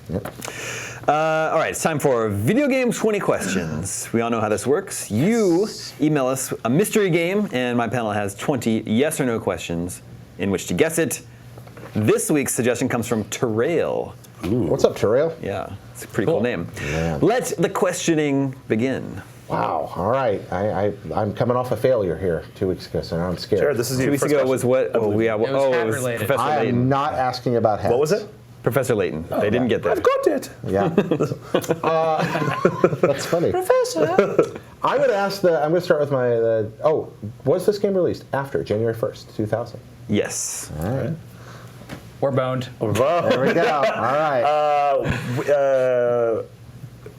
Yep. All right, it's time for Video Game 20 Questions. We all know how this works. You email us a mystery game, and my panel has 20 yes or no questions in which to guess it. This week's suggestion comes from Terrail. What's up, Terrail? Yeah, it's a pretty cool name. Man. Let the questioning begin. Wow. All right. I'm coming off a failure here 2 weeks ago, so now I'm scared. Sure, this is 2 weeks ago was what? Oh, yeah. It was hat related. Professor I Layton. am not asking about hats. What was it? Professor Layton. They didn't get that. I've got it. Yeah. That's funny. Professor. I'm going to start with my. Was this game released after January 1st, 2000? Yes. All right. We're boned. There we go. All right.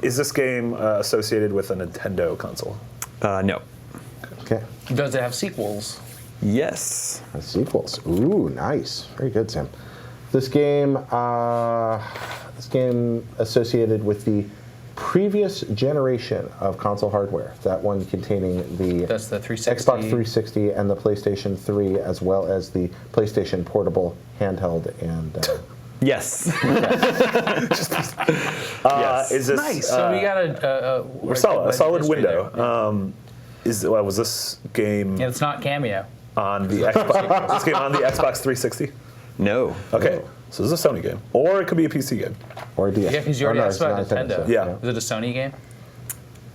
Is this game associated with a Nintendo console? No. Okay. Does it have sequels? Yes. Sequels. Ooh, nice. Very good, Sam. This game associated with the previous generation of console hardware. That one containing That's the 360. Xbox 360 and the PlayStation 3, as well as the PlayStation Portable handheld and. Yes. Yes. Is this Nice. So we got a solid window? Was this game Yeah, it's not Cameo. on the Xbox? Was this game on the Xbox 360? No. Okay, so this is a Sony game, or it could be a PC game. Or a DS. Yeah, because you already asked about it's not Nintendo. Yeah. Is it a Sony game?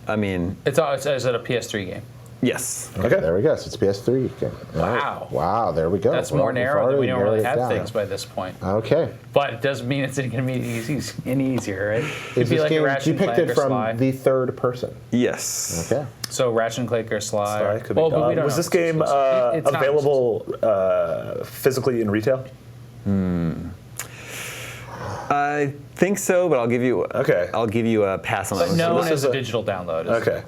I mean, Is it a PS3 game? yes. Okay, there we go. So it's a PS3 game. All right. Wow. Wow, there we go. That's Well, more we've narrow than we already normally narrowed it have down. things by this point. Okay. But it doesn't mean it's going to be any easier, right? Could Is be this like game, a Ratchet you and picked Clank it or from Sly. the third person. Yes. Okay. So Ratchet and Clank or Sly. Sly could be Well, but we don't was know this if it's game exclusive. It's not available physically in retail? I think so, but I'll give you a pass on that But one. known this as is a a- digital download. Okay.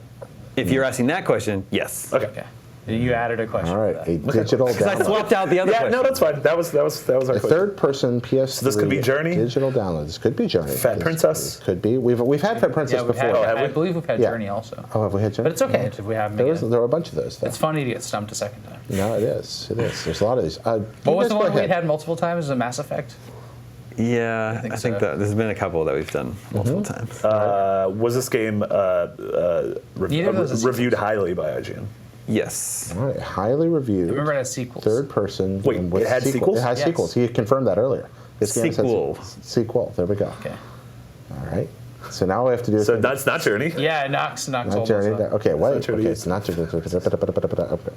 If you're asking that question, yes. Okay. Okay. You added a question. All right. For A that. digital Because I download. swapped out the other Yeah, question. no, that's fine. That was our A question. third-person PS3. this could be Journey? Digital download. This could be Journey. Fat This Princess? Could be. We've had Fat Princess Yeah, we've before. had, have we? I believe we've had Yeah. Journey also. Oh, have we had Journey? But it's okay if we have them again. There were a bunch of those, though. It's funny to get stumped a second time. No, it is. It is. There's a lot of these. What was the one we had multiple times? Is it Mass Effect? Yeah, I think so. that there's been a couple that we've done multiple times. Was this game Neither of those is reviewed highly by IGN? Yes. All right. Highly reviewed. Remember it has sequels. Third-person. Wait, game with it had sequels? It has Yes. sequels. He confirmed that earlier. This game Sequel. says sequel. There we go. Okay. All right. So now we have to do. So that's not Journey. Yeah, Knox Not almost Journey. up. Okay, wait. Journey. Okay, it's not Journey.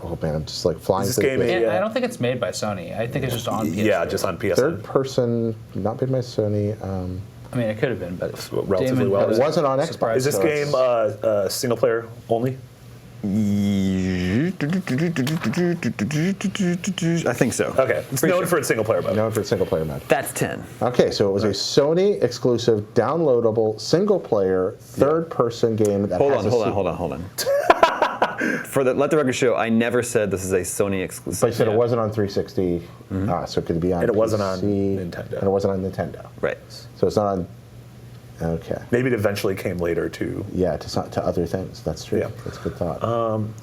Oh man, I'm just like flying. Is this through game the- a- I don't think it's made by Sony. I think it's just on PS3. Yeah, just on PS. Third person, not made by Sony. I mean, it could have been, but relatively Damon well. It wasn't on Xbox. surprised. Is this so game single player only? I think so. Okay, it's Pretty known sure. for its single player mode. known for single player mode. That's 10. Okay, so it was a Sony exclusive, downloadable, single player, third person game that Hold has on. Let the record show, I never said this is a Sony exclusive. But you said it wasn't on 360, so it could be on And it PC, wasn't on Nintendo. And it wasn't on Nintendo. Right. So it's not on. Okay. Maybe it eventually came later to. Yeah, to other things. That's true. Yeah. That's a good thought.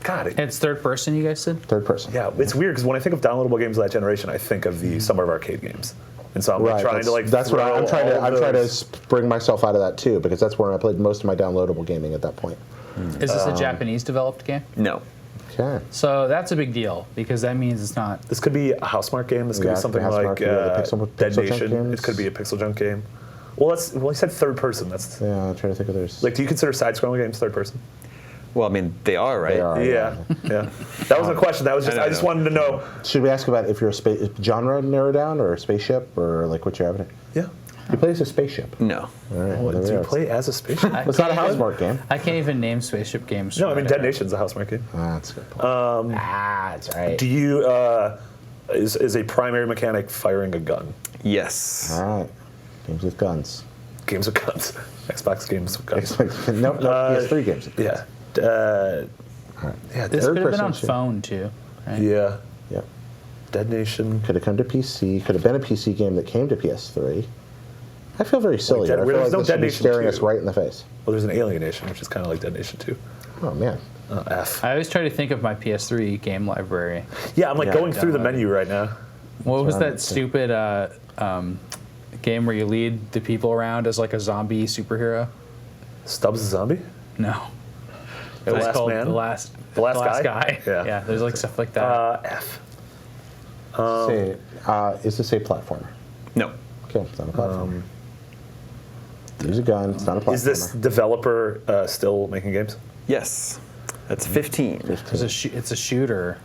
God, it's third person, you guys said? Third person. yeah, it's weird because when I think of downloadable games of that generation, I think of the Summer of Arcade games, and so I'm like trying to like. That's what I'm trying to. throw I'm all trying to those- bring myself out of that too, because that's where I played most of my downloadable gaming at that point. Is this a Japanese developed game? No. Okay. So that's a big deal because that means it's not. This could be a Housemarque game. This could Yeah, be something Housemarque, like yeah, the Pixel Dead Junk Nation. games. It could be a Pixel Junk game. Well, he said third person. That's Yeah, I'm trying to think of theirs. like, do you consider side-scrolling games third person? Well, I mean, they are, right? They are. Yeah, yeah. That wasn't a question. That was just. I I just know. wanted to know. Should we ask about if you're a space genre narrow down or a spaceship or like what you're having? Yeah. You play as a spaceship. No. All right. well, there Do we you are. play as a spaceship? It's not a Housemarque game. I can't even name spaceship games. No, I mean right Dead now. Nation's a Housemarque game. That's a good point. That's right. Do you is a primary mechanic firing a gun? Yes. All right. Games with guns. Games with guns. Xbox games with guns. no, PS3 games. Yeah. Yeah. This Third could have been on person. phone too. Right? Yeah. Yep. Dead Nation. Could have come to PC. Could have been a PC game that came to PS3. I feel very silly. Dead- here. I there's feel like no this Dead should be Nation staring 2. us right in the face. Well, there's an Alienation, which is kind of like Dead Nation 2. Oh man. F. I always try to think of my PS3 game library. Yeah, I'm like Yeah, going through the download. menu right now. What was what I'm that stupid game where you lead the people around as like a zombie superhero? Stubbs the Zombie? No. It The was Last called Man? The Last Guy? Yeah. Yeah. There's like stuff like that. F. Is this a platformer? No. Okay, it's not a platformer. Use a gun. It's not a platformer. Is this developer still making games? Yes. That's 15. It's a shooter.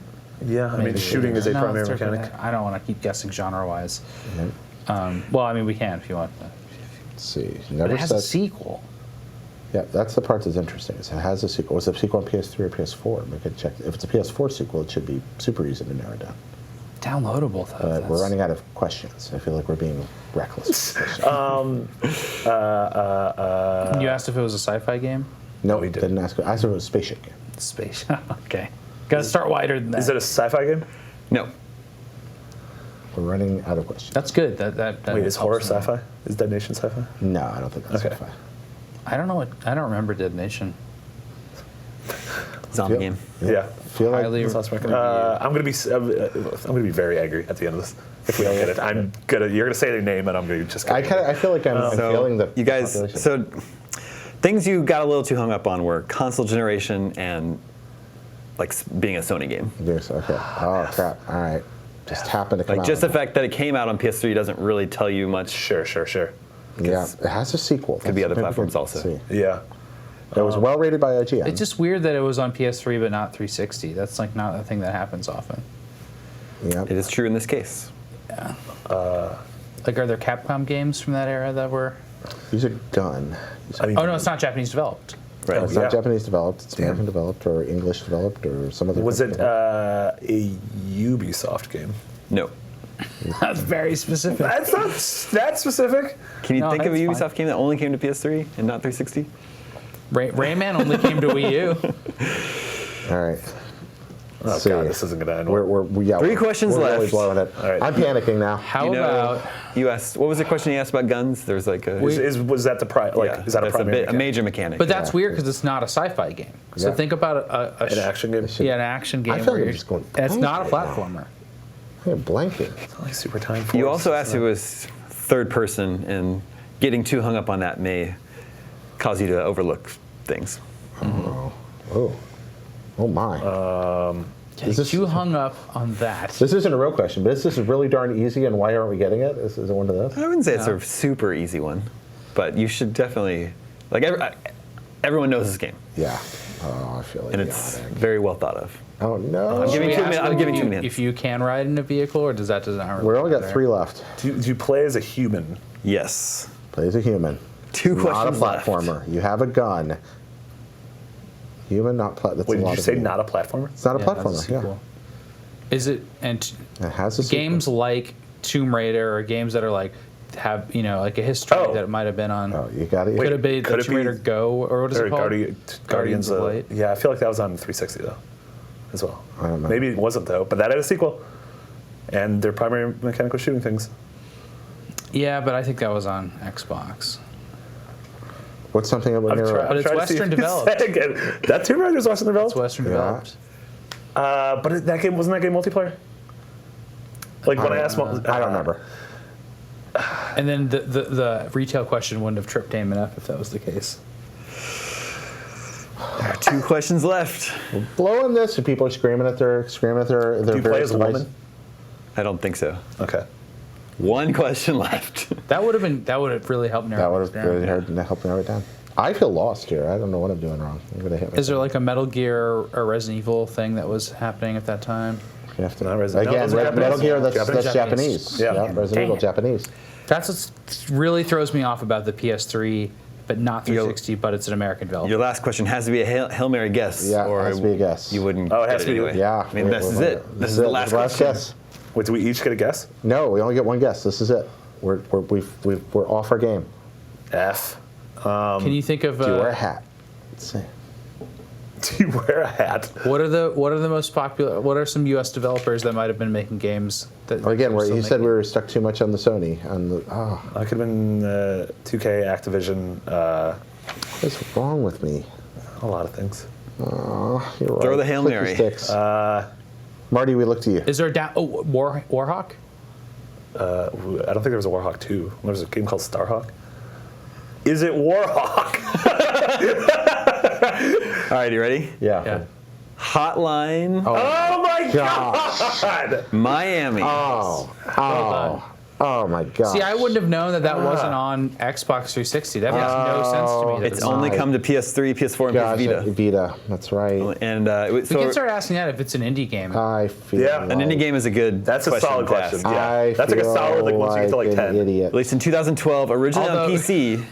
Yeah, I mean, Maybe. shooting is a No, primary it's mechanic. I don't want to keep guessing genre-wise. Well, I mean, we can if you want. Let's see. But Never it has a said. sequel. Yeah, that's the part that's interesting. Is it has a sequel. Was it a sequel on PS3 or PS4? We could check. If it's a PS4 sequel, it should be super easy to narrow down. Downloadable, though. We're running out of questions. I feel like we're being reckless. You asked if it was a sci-fi game? No, we didn't. didn't ask. I asked if it was a spaceship game. Space. Okay. Got to start wider than that. Is it a sci-fi game? No. We're running out of questions. That's good. That Wait, is horror helps me. sci-fi? Is Dead Nation sci-fi? No, I don't think that's Okay. sci-fi. I don't know what. I don't remember Dead Nation. Zombie Yep. game. Yeah. Feel like Highly I'm gonna be very angry at the end of this if we don't get it. You're gonna say their name and I'm gonna just. I feel like I'm feeling the you guys, population. so things you got a little too hung up on were console generation and like being a Sony game. Yes, okay. Oh crap! All right, just happened to come Like out. just the fact that it came out on PS3 doesn't really tell you much. Sure. Yeah, it has a sequel. Could be other Maybe we platforms could also. see. Yeah. It was well rated by IGN. It's just weird that it was on PS3 but not 360. That's like not a thing that happens often. Yeah. It is true in this case. Like, are there Capcom games from that era that were? Use a gun. I mean, Oh no, it's not Japanese developed. Right. It's yeah. not Japanese developed. It's American developed or English developed or some other. was it company. a Ubisoft game? No. That's very specific. That's not that specific. Can you No, think of a that's Ubisoft fine. game that only came to PS3 and not 360? Rayman only came to Wii U. All right. Oh See. god, this isn't gonna end. Three questions we're Really left. blowing it. All right. I'm panicking now. How You know, about? you asked, what was the question you asked about guns? There's like a, Was that the is that a that's primary a major mechanic. But that's Yeah. weird because it's not a sci-fi game. So Yeah. think about an action game? Yeah, an action game. I feel like where I'm you're- just going and it's not a blank right now. platformer. I'm blanking. It's not like Super Time Force. You also asked if it was third person, and getting too hung up on that may cause you to overlook things. Oh my. Getting too hung up on that. This isn't a real question, but this is really darn easy. And why aren't we getting it? Is it one of those? I wouldn't say it's a super easy one, but you should definitely, like, everyone knows this game, Yeah. Oh, I feel like. and it's very well thought of. Oh no. I'm giving Should we two ask, min- I'm like, giving if 2 you- minutes. If you can ride in a vehicle, or does that doesn't really We only got matter? 3 left. Do you play as a human? Yes. Play as a human. Two Not a questions left. platformer. You have a gun. Human, not that's Wait, a did lot you of say it. not a platformer? It's not a Yeah, that's a platformer. Yeah. sequel. Is it and It has a sequel. games like Tomb Raider or games that are like have like a history Oh. that it might have been on? Oh, you got it. Could it be could the it Tomb Raider be- Go or what is it called? Guardians of of Light. Yeah, I feel like that was on 360 though, as well. I don't know. Maybe it wasn't though, but that had a sequel, and their primary mechanic was shooting things. Yeah, but I think that was on Xbox. What's something that would I'm narrow try- it? But it's I'm trying to see Western if you developed. said it again. That Tomb Raider was Western developed. It's Western Yeah. developed. But that game wasn't that game multiplayer. Like when I asked, I don't remember. And then the retail question wouldn't have tripped Damon up if that was the case. There are 2 questions left. Blowing this, and people are screaming at their Do you play various as a devices. woman? I don't think so. Okay. 1 question left. That would have really helped narrow That would it have down. really helped narrow it down. I feel lost here. I don't know what I'm doing wrong. I'm gonna hit Is there like a Metal Gear or Resident Evil thing that was happening at that time? You have to, Not Resident- again, no, those are Metal Japanese. Gear. That's Japanese. Japanese. Yeah. Resident Evil, Damn. Japanese. That's what really throws me off about the PS3, but not 360, but it's an American developer. Your last question has to be a Hail Mary guess. Yeah, it or has to be a guess. You wouldn't Oh, it get has it to be- anyway. Yeah. I mean, this is it. This is the last question. guess. Wait, do we each get a guess? No, we only get one guess. This is it. We're off our game. F. Can you think of Do you wear a hat? Let's see. Do you wear a hat? what are the most popular? What are some U.S. developers that might have been making games? That Well, again, are still you said making? we were stuck too much on the Sony. On the I could have been 2K, Activision, what's wrong with me? a lot of things. Oh, you're right. Throw the Hail Click your Mary. sticks. Marty, we look to you. Is there a Warhawk? I don't think there was a Warhawk 2. There was a game called Starhawk. Is it Warhawk? All right, you ready? Yeah. Hotline Oh my God! Miami. Oh my God. See, I wouldn't have known that wasn't on Xbox 360. That makes no sense to me. That It's only come to PS3, PS4, and Gosh, PS Vita. Vita. That's right. And we can start asking that if it's an indie game. I feel Yeah. an indie game is a good That's a solid to question. ask. Yeah. That's like a feel solid, like, once you get to, like, an 10. Idiot. Released in 2012, originally Although- on PC.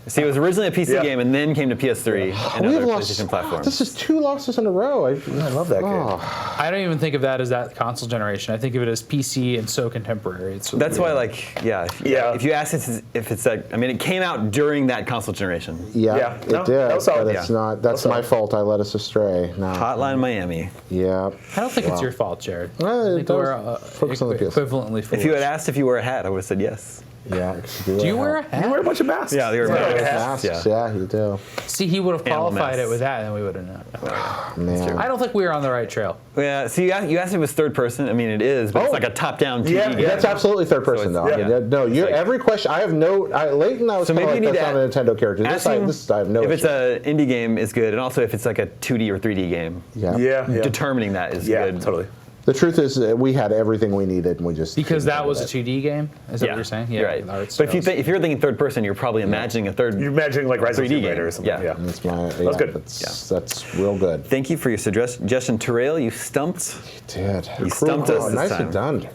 See, it was originally a PC Yeah. game and then came to PS3 and We've other lost. PlayStation platforms. This is 2 losses in a row. I love that game. I don't even think of that as that console generation. I think of it as PC and so contemporary. That's why, like, yeah. Yeah. If you ask if it's like, I mean, it came out during that console generation. Yeah. It No, did. that was solid. But it's Yeah. not. That's That was my solid. fault. I led us astray. No. Hotline Miami. Yeah. I don't think it's your fault, Jared. Well, I think that we're was- focus on the PS. equivalently foolish. If you had asked if you wore a hat, I would have said yes. Yeah. Do you wear a hat? You wear a bunch of masks. Yeah, they were Yeah. masks. Masks. Yeah. Yeah, you do. See, he would have Animal qualified masks. it with that, and we would have known. Man. I don't think we were on the right trail. Yeah, so you asked if it was third person. I mean, it is, but it's like a top-down TV Yeah, game. That's absolutely third person, it's- though. I yeah. mean, no, you like- every question. I have no. Leighton, I was So kind maybe of you like, need that's to not a Nintendo character. This, I have no if issue. it's an indie game, is good, and also if it's like a 2D or 3D game. Yeah. Yeah. Determining that is Yeah, good. totally. The truth is, we had everything we needed, and we just Because didn't that do was a it. 2D game? Is that Yeah, what you're saying? you're right. with art But styles. if you're thinking third person, you're probably imagining a third. You're imagining like Rise of 3D Tomb Raider game. or something. Yeah. Yeah. That's my. That's yeah, good. That's real good. Thank you for your suggestion, Terrell. You stumped. Dude, You stumped us this nicely time. done.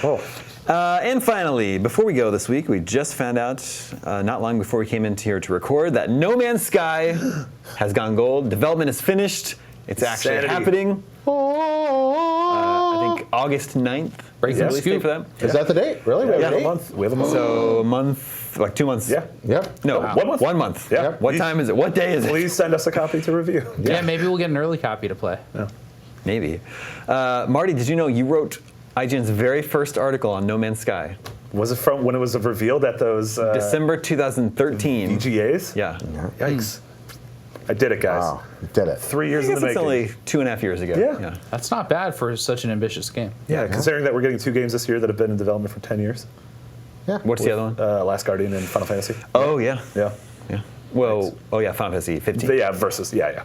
Oh. And finally, before we go this week, we just found out not long before we came in here to record that No Man's Sky has gone gold. Development is finished. It's actually Insanity. happening. I think August 9th. Breaking Release date scoop. for that. Is that the date? Really? We have We a have a date? month. We have a month. So a month, like 2 months. Yeah. Yep. No, Wow. 1 month. 1 month. Yeah. What time is it? What day is it? Please send us a copy to review. Yeah, maybe we'll get an early copy to play. Maybe. Marty, did you know you wrote IGN's very first article on No Man's Sky? Was it from when it was revealed at those December 2013. VGAs? Yeah. Yikes. I did it, guys. Wow. You did it. 3 I years in guess the it's making. only 2.5 years ago. Yeah. That's not bad for such an ambitious game. Yeah, considering that we're getting 2 games this year that have been in development for 10 years. Yeah. What's the other one? Last Guardian and Final Fantasy. Oh, yeah. Yeah. Yeah. Well, oh, yeah, Final Fantasy 15. Yeah, versus, yeah.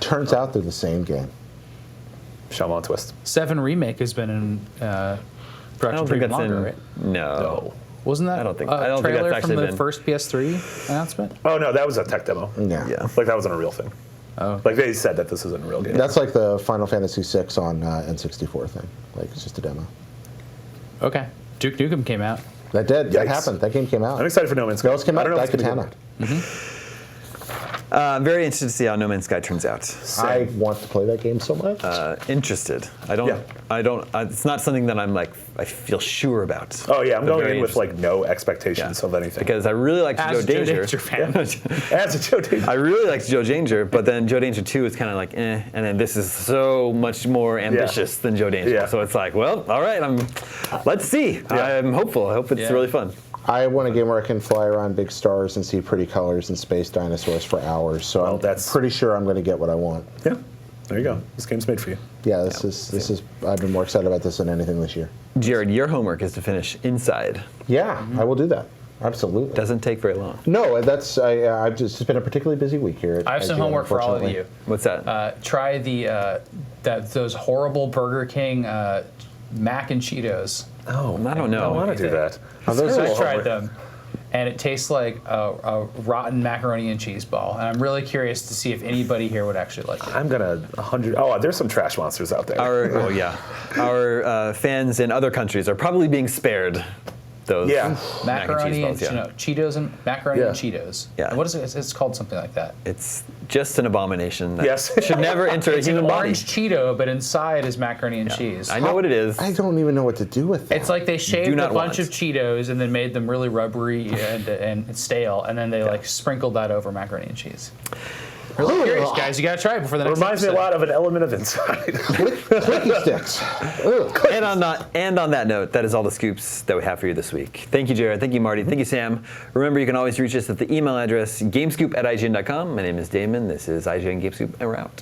Turns out they're the same game. Shyamalan twist. 7 Remake has been in I production don't think pretty that's longer, in. right? No. Wasn't that I don't think- a I don't think trailer that's from actually the been- first PS3 announcement? Oh, no, that was a tech demo. Yeah. Yeah. Like, that wasn't a real thing. Oh. Like, they said that this isn't a real game. That's like the Final Fantasy VI on N64 thing. Like, it's just a demo. Okay. Duke Nukem came out. That did. That Yikes. happened. That game came out. I'm excited for No Man's Sky. What else came I out? don't know if it's gonna be Daikatana. good. I'm very interested to see how No Man's Sky turns out. I want to play that game so much. Interested. I don't. Yeah. I don't. It's not something that I'm like. I feel sure about. Oh, yeah, I'm But going very in with, like, no expectations Yeah. of anything. Because I really liked As Joe a Joe Danger. Danger fan. As a Joe Danger. I really liked Joe Danger, but then Joe Danger 2 is kind of like, eh, and then this is so much more ambitious than Joe Danger. Yeah. So it's like, well, all right, let's see. Yeah. I'm hopeful. I hope it's Yeah. really fun. I want a game where I can fly around big stars and see pretty colors and space dinosaurs for hours. So Well, I'm that's- pretty sure I'm going to get what I want. Yeah, there you go. This game's made for you. Yeah, this is. I've been more excited about this than anything this year. Jared, your homework is to finish Inside. Yeah, I will do that. Absolutely. Doesn't take very long. No, that's. I've just. It's been a particularly busy week here. At I have some IGN, homework for all of unfortunately. you. What's that? Try those horrible Burger King mac and Cheetos. Oh, I don't know. I want to do that. Are those I terrible? tried them, and it tastes like a rotten macaroni and cheese ball. And I'm really curious to see if anybody here would actually like it. I'm gonna 100. Oh, there's some trash monsters out there. Our fans in other countries are probably being spared those Yeah. mac and Macaroni cheese and, balls. Yeah. Cheetos and macaroni Yeah. and Cheetos. Yeah. And what is it? It's called something like that. It's just an abomination that Yes. should never enter a It's an human body. orange Cheeto, but inside is macaroni and cheese. I know what it is. I don't even know what to do with that. It's like they shaved Do a not bunch want. of Cheetos and then made them really rubbery and stale, and then they like sprinkled that over macaroni and cheese. Really curious, guys. You gotta try it before the It next reminds me a episode. lot of an element of Inside. clicky sticks. Ugh. And on that note, that is all the scoops that we have for you this week. Thank you, Jared. Thank you, Marty. Thank you, Sam. Remember, you can always reach us at the email address gamescoop@ign.com. My name is Damon. This is IGN Gamescoop, and we're out.